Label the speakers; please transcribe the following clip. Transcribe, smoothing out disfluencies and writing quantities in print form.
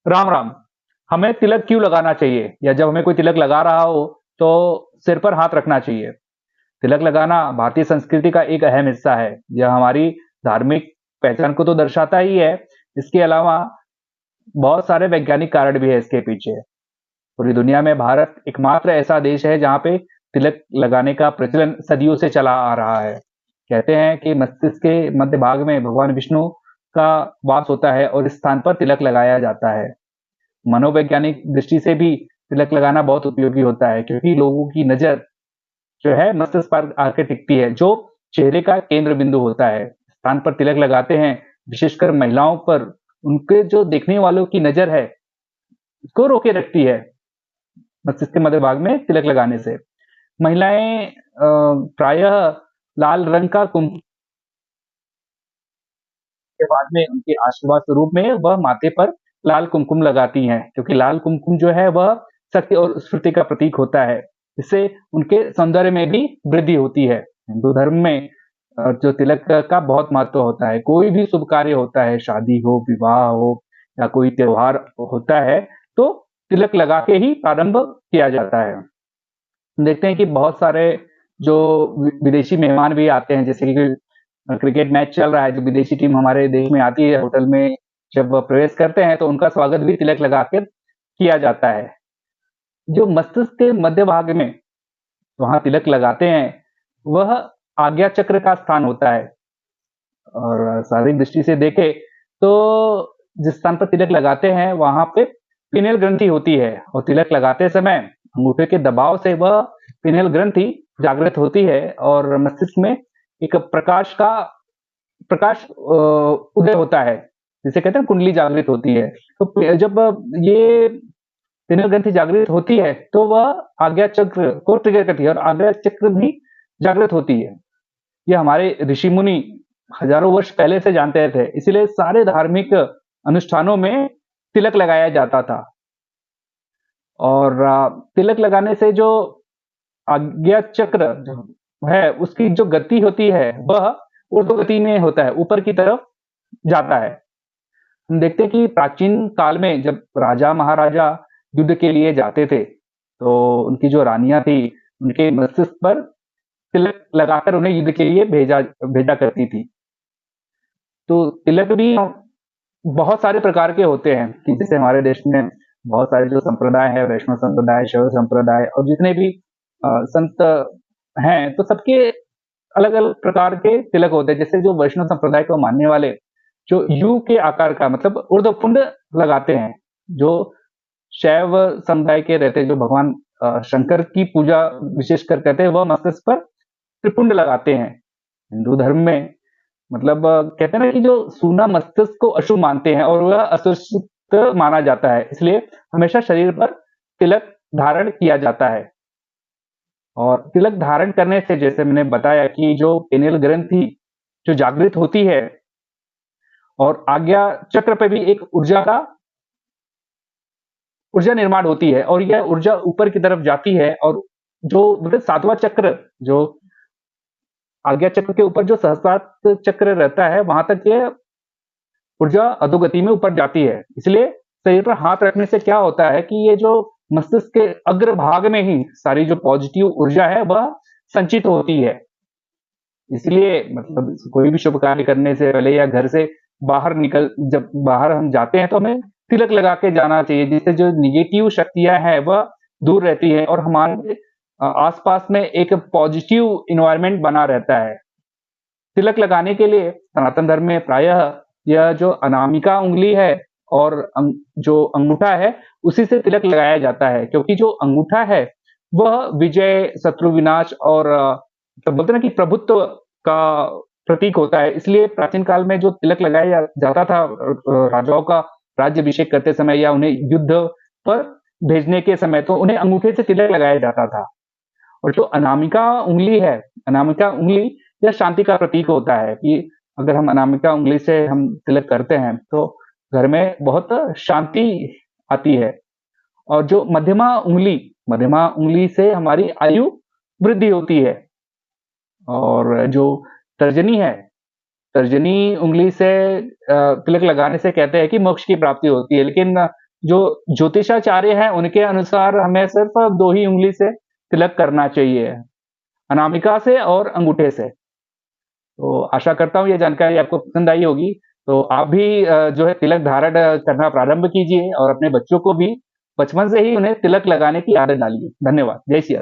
Speaker 1: राम राम। हमें तिलक क्यों लगाना चाहिए या जब हमें कोई तिलक लगा रहा हो तो सिर पर हाथ रखना चाहिए। तिलक लगाना भारतीय संस्कृति का एक अहम हिस्सा है। यह हमारी धार्मिक पहचान को तो दर्शाता ही है। इसके अलावा बहुत सारे वैज्ञानिक कारण भी है इसके पीछे। पूरी दुनिया में भारत एकमात्र ऐसा देश है जहाँ पे तिलक लगाने का प्रचलन सदियों से चला आ रहा है। कहते हैं कि मस्तिष्क के मध्य भाग में भगवान विष्णु का वास होता है और इस स्थान पर तिलक लगाया जाता है। मनोवैज्ञानिक दृष्टि से भी तिलक लगाना बहुत उपयोगी होता है, क्योंकि लोगों की नजर जो है मस्तिष्क पर आके टिकती है, जो चेहरे का केंद्र बिंदु होता है। स्थान पर तिलक लगाते हैं, विशेषकर महिलाओं पर उनके जो देखने वालों की नजर है उसको रोके रखती है। मस्तिष्क के मध्य भाग में तिलक लगाने से महिलाएं प्रायः लाल रंग का कुंकुम के बाद में उनके आशीर्वाद स्वरूप में वह माथे पर लाल कुमकुम लगाती हैं, क्योंकि लाल कुमकुम जो है वह शक्ति और स्फूर्ति का प्रतीक होता है। इससे उनके सौंदर्य में भी वृद्धि होती है। हिंदू धर्म में जो तिलक का बहुत महत्व होता है। कोई भी शुभ कार्य होता है, शादी हो, विवाह हो या कोई त्योहार होता है, तो तिलक लगा के ही प्रारंभ किया जाता है। देखते हैं कि बहुत सारे जो विदेशी मेहमान भी आते हैं, जैसे कि क्रिकेट मैच चल रहा है, जो विदेशी टीम हमारे देश में आती है, होटल में जब वह प्रवेश करते हैं तो उनका स्वागत भी तिलक लगा कर किया जाता है। जो मस्तिष्क के मध्य भाग में वहां तिलक लगाते हैं, वह आज्ञा चक्र का स्थान होता है। और शारीरिक दृष्टि से देखे तो जिस स्थान पर तिलक लगाते हैं वहां पे पिनेल ग्रंथि होती है, और तिलक लगाते समय अंगूठे के दबाव से वह पिनेल ग्रंथि जागृत होती है और मस्तिष्क में एक प्रकाश उदय होता है, जिसे कहते हैं कुंडली जागृत होती है। तो जब ये पिनेल ग्रंथि जागृत होती है तो वह आज्ञा चक्र को ट्रिगर करती है और आज्ञा चक्र भी जागृत होती है। ये हमारे ऋषि मुनि हजारों वर्ष पहले से जानते थे, इसीलिए सारे धार्मिक अनुष्ठानों में तिलक लगाया जाता था। और तिलक लगाने से जो आज्ञा चक्र जो है उसकी जो गति होती है वह ऊर्ध्व गति में होता है, ऊपर की तरफ जाता है। हम देखते हैं कि प्राचीन काल में जब राजा महाराजा युद्ध के लिए जाते थे, तो उनकी जो रानियां थी उनके मस्तिष्क पर तिलक लगाकर उन्हें युद्ध के लिए भेजा भेजा करती थी। तो तिलक भी बहुत सारे प्रकार के होते हैं, कि जैसे हमारे देश में बहुत सारे जो संप्रदाय है, वैष्णव संप्रदाय, शैव संप्रदाय और जितने भी संत हैं, तो सबके अलग अलग प्रकार के तिलक होते हैं। जैसे जो वैष्णव संप्रदाय को मानने वाले जो यू के आकार का मतलब ऊर्ध्वपुंड लगाते हैं, जो शैव समुदाय के रहते हैं, जो भगवान शंकर की पूजा विशेषकर करते हैं, वह मस्तिष्क पर त्रिपुंड लगाते हैं। हिंदू धर्म में मतलब कहते हैं ना कि जो सूना मस्तिष्क को अशुभ मानते हैं और वह असुरक्षित माना जाता है, इसलिए हमेशा शरीर पर तिलक धारण किया जाता है। और तिलक धारण करने से जैसे मैंने बताया कि जो पिनेल ग्रंथि जो जागृत होती है और आज्ञा चक्र पे भी एक ऊर्जा निर्माण होती है, और यह ऊर्जा ऊपर की तरफ जाती है। और जो मतलब सातवां चक्र जो आज्ञा चक्र के ऊपर जो सहस्त्रार चक्र रहता है, वहां तक ये ऊर्जा अधोगति में ऊपर जाती है। इसलिए शरीर पर हाथ रखने से क्या होता है कि ये जो मस्तिष्क के अग्र भाग में ही सारी जो पॉजिटिव ऊर्जा है वह संचित होती है। इसलिए मतलब कोई भी शुभ कार्य करने से पहले या घर से जब बाहर हम जाते हैं तो हमें तिलक लगा के जाना चाहिए, जिससे जो निगेटिव शक्तियां हैं वह दूर रहती है और हमारे आसपास में एक पॉजिटिव इन्वायरमेंट बना रहता है। तिलक लगाने के लिए सनातन धर्म में प्रायः यह जो अनामिका उंगली है और जो अंगूठा है उसी से तिलक लगाया जाता है, क्योंकि जो अंगूठा है वह विजय, शत्रु विनाश और तो बोलते हैं ना कि प्रभुत्व का प्रतीक होता है। इसलिए प्राचीन काल में जो तिलक लगाया जाता था राजाओं का राज्यभिषेक करते समय या उन्हें युद्ध पर भेजने के समय, तो उन्हें अंगूठे से तिलक लगाया जाता था। और जो अनामिका उंगली है, अनामिका उंगली यह शांति का प्रतीक होता है कि अगर हम अनामिका उंगली से हम तिलक करते हैं तो घर में बहुत शांति आती है। और जो मध्यमा उंगली से हमारी आयु वृद्धि होती है। और जो तर्जनी है, तर्जनी उंगली से तिलक लगाने से कहते हैं कि मोक्ष की प्राप्ति होती है। लेकिन जो ज्योतिषाचार्य हैं उनके अनुसार हमें सिर्फ 2 ही उँगली से तिलक करना चाहिए, अनामिका से और अंगूठे से। तो आशा करता हूँ ये जानकारी आपको पसंद आई होगी। तो आप भी जो है तिलक धारण करना प्रारंभ कीजिए और अपने बच्चों को भी बचपन से ही उन्हें तिलक लगाने की आदत डालिए। धन्यवाद। जय सिया